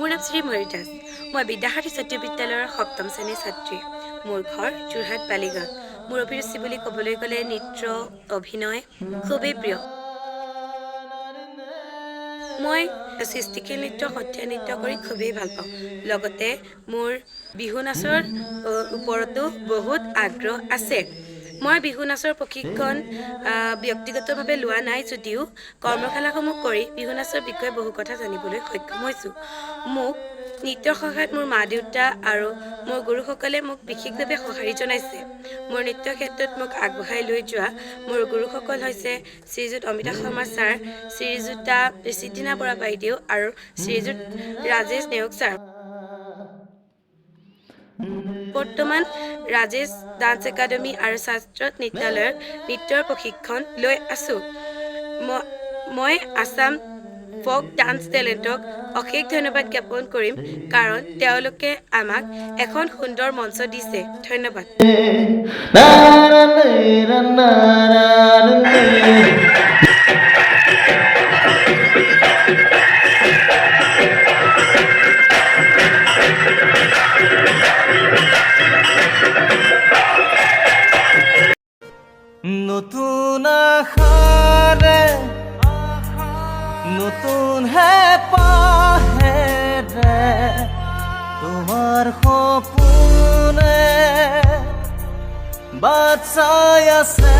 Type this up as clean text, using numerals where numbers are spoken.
মোৰ নাম শ্ৰী ময়ূৰী দাস। মই বিদ্যাসাগৰ জাতীয় বিদ্যালয়ৰ ৭ম শ্ৰেণীৰ ছাত্ৰী। মোৰ ঘৰ যোৰহাট বালিগাঁৱত। মোৰ অভিৰুচি বুলি ক'বলৈ গ'লে নৃত্য, অভিনয় খুবেই প্ৰিয়। মই সৃষ্টিশীল নৃত্য, সত্ৰীয়া নৃত্য কৰি খুবেই ভাল পাওঁ। লগতে মোৰ বিহু নাচৰ ওপৰতো বহুত আগ্ৰহ আছে। মই বিহু নাচৰ প্ৰশিক্ষণ ব্যক্তিগতভাৱে লোৱা নাই যদিও কৰ্মশালাসমূহ কৰি বিহু নাচৰ বিষয়ে বহু কথা জানিবলৈ সক্ষম হৈছোঁ। মোক নৃত্যৰ সহায়ত মোৰ মা দেউতা আৰু মোৰ গুৰুসকলে মোক বিশেষভাৱে সঁহাৰি জনাইছে। মোৰ নৃত্যৰ ক্ষেত্ৰত মোক আগবঢ়াই লৈ যোৱা মোৰ গুৰুসকল হৈছে শ্ৰীযুত অমিতা শৰ্মা ছাৰ, শ্ৰীযুতা ঋষিদিনা বৰা বাইদেউ আৰু শ্ৰীযুত ৰাজেশ নেওগ ছাৰ। বৰ্তমান ৰাজেশ ডান্স একাডেমী আৰু শাস্ত্ৰত নৃত্যালয়ত নৃত্যৰ প্ৰশিক্ষণ লৈ আছোঁ। মই আছাম ফক ডান্স টেলেণ্টক অশেষ ধন্যবাদ জ্ঞাপন কৰিম, কাৰণ তেওঁলোকে আমাক এখন সুন্দৰ মঞ্চ দিছে। ধন্যবাদ। নতুন আশাৰে নতুন হেঁপাহেৰে তোমাৰ সপোনে বাট চাই আছে।